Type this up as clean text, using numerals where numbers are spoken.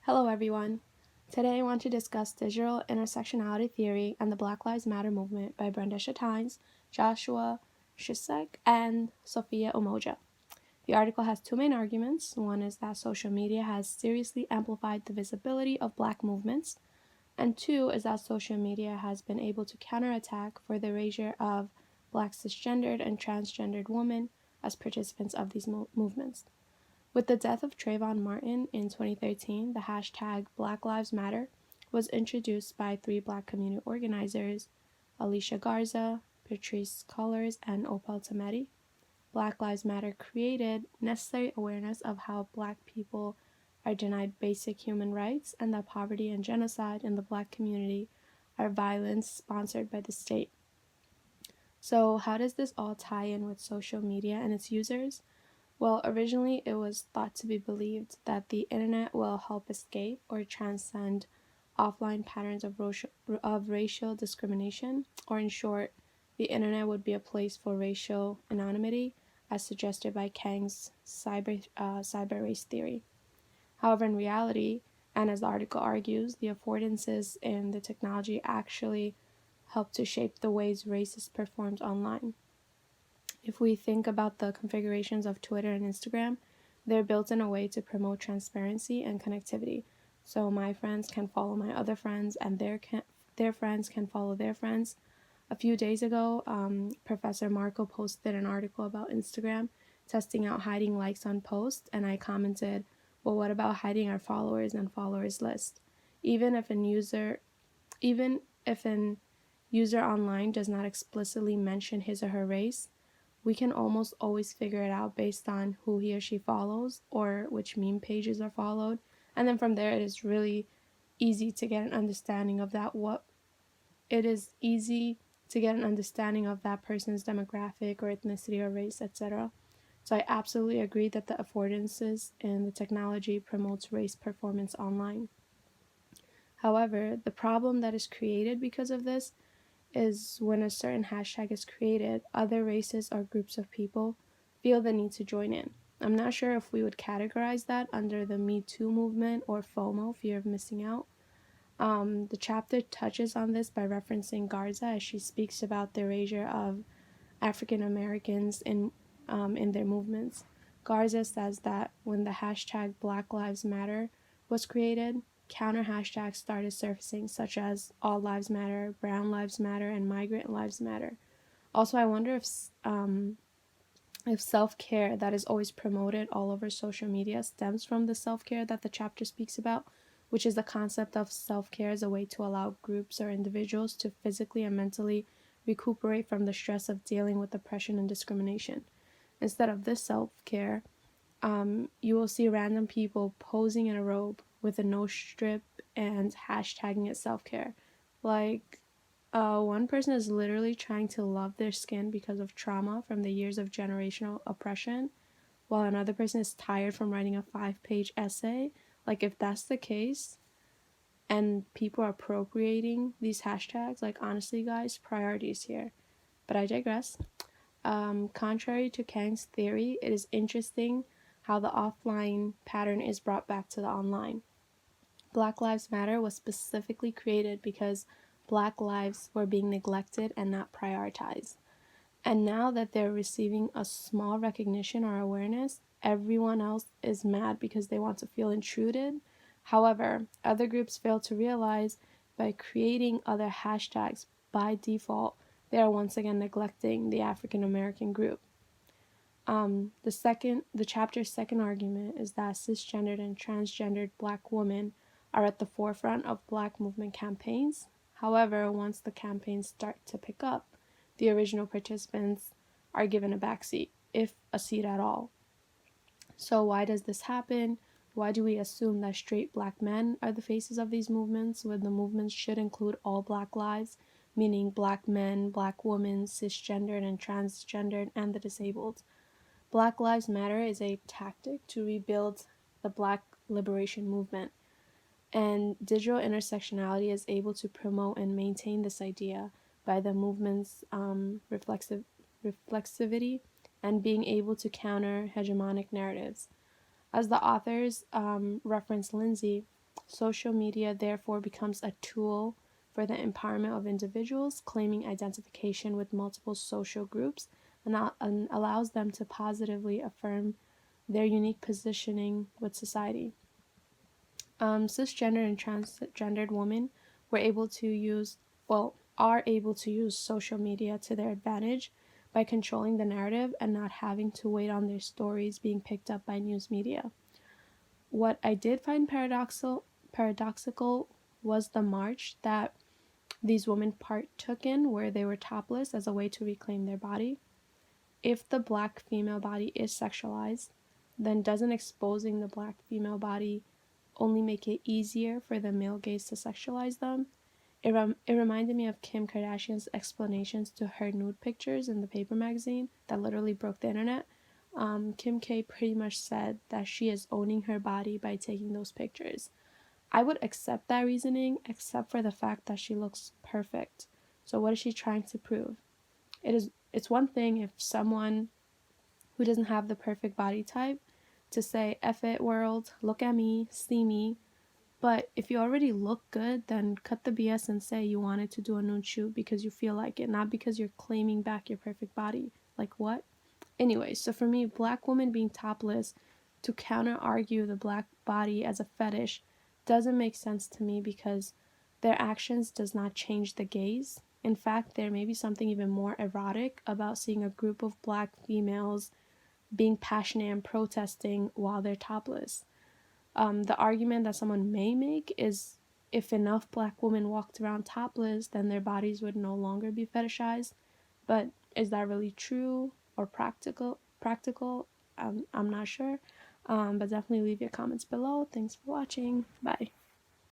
Hello everyone. Today I want to discuss Digital Intersectionality Theory and the Black Lives Matter movement by Tynes, Joshua Schuschke, and Sophia Umoja. The article has two main arguments. One is that social media has seriously amplified the visibility of Black movements, and two is that social media has been able to counterattack for the erasure of Black cisgendered and transgendered women as participants of these movements. With the death of Trayvon Martin in 2013, the hashtag Black Lives Matter was introduced by three Black community organizers, Alicia Garza, Patrice Cullors, and Opal Tometi. Black Lives Matter created necessary awareness of how Black people are denied basic human rights and that poverty and genocide in the Black community are violence sponsored by the state. So how does this all tie in with social media and its users? Well, originally it was thought to be believed that the internet will help escape or transcend offline patterns of racial discrimination, or in short, the internet would be a place for racial anonymity, as suggested by Kang's cyber race theory. However, in reality, and as the article argues, the affordances in the technology actually help to shape the ways race is performed online. If we think about the configurations of Twitter and Instagram, they're built in a way to promote transparency and connectivity. So my friends can follow my other friends, and their friends can follow their friends. A few days ago, Professor Marco posted an article about Instagram testing out hiding likes on posts, and I commented, well, what about hiding our followers and followers list? Even if an user online does not explicitly mention his or her race, we can almost always figure it out based on who he or she follows or which meme pages are followed. And then from there, it is really easy to get an understanding of that person's demographic or ethnicity or race, etc. So I absolutely agree that the affordances in the technology promotes race performance online. However, the problem that is created because of this is when a certain hashtag is created, other races or groups of people feel the need to join in. I'm not sure if we would categorize that under the Me Too movement or FOMO, fear of missing out. The chapter touches on this by referencing Garza as she speaks about the erasure of African Americans in their movements. Garza says that when the hashtag Black Lives Matter was created, counter hashtags started surfacing, such as All Lives Matter, Brown Lives Matter, and Migrant Lives Matter. Also, I wonder if self-care that is always promoted all over social media stems from the self-care that the chapter speaks about, which is the concept of self-care as a way to allow groups or individuals to physically and mentally recuperate from the stress of dealing with oppression and discrimination. Instead of this self-care, you will see random people posing in a robe with a nose strip and hashtagging it self-care. One person is literally trying to love their skin because of trauma from the years of generational oppression, while another person is tired from writing a 5-page essay. If that's the case, and people are appropriating these hashtags, honestly, guys, priorities here. But I digress. Contrary to Kang's theory, it is interesting how the offline pattern is brought back to the online. Black Lives Matter was specifically created because Black lives were being neglected and not prioritized. And now that they're receiving a small recognition or awareness, everyone else is mad because they want to feel intruded. However, other groups fail to realize by creating other hashtags by default, they are once again neglecting the African American group. The chapter's second argument is that cisgendered and transgendered Black women are at the forefront of Black movement campaigns. However, once the campaigns start to pick up, the original participants are given a backseat, if a seat at all. So why does this happen? Why do we assume that straight Black men are the faces of these movements when the movements should include all Black lives, meaning Black men, Black women, cisgendered and transgendered, and the disabled? Black Lives Matter is a tactic to rebuild the Black liberation movement, and digital intersectionality is able to promote and maintain this idea by the movement's reflexivity and being able to counter hegemonic narratives. As the authors reference Lindsay, Social media therefore becomes a tool for the empowerment of individuals, claiming identification with multiple social groups, and allows them to positively affirm their unique positioning with society. Cisgender and transgendered women were able to use, are able to use social media to their advantage by controlling the narrative and not having to wait on their stories being picked up by news media. What I did find paradoxical was the march that these women partook in, where they were topless as a way to reclaim their body. If the black female body is sexualized, then doesn't exposing the black female body only make it easier for the male gaze to sexualize them? It reminded me of Kim Kardashian's explanations to her nude pictures in the paper magazine that literally broke the internet. Kim K pretty much said that she is owning her body by taking those pictures. I would accept that reasoning, except for the fact that she looks perfect. So what is she trying to prove? It's one thing if someone who doesn't have the perfect body type to say, F it world, look at me, see me. But if you already look good, then cut the BS and say you wanted to do a nude shoot because you feel like it, not because you're claiming back your perfect body. Like what? Anyway, so for me, black women being topless to counter argue the black body as a fetish doesn't make sense to me because their actions does not change the gaze. In fact, there may be something even more erotic about seeing a group of black females being passionate and protesting while they're topless. The argument that someone may make is if enough black women walked around topless, then their bodies would no longer be fetishized. But is that really true or practical? I'm not sure. But definitely leave your comments below. Thanks for watching. Bye.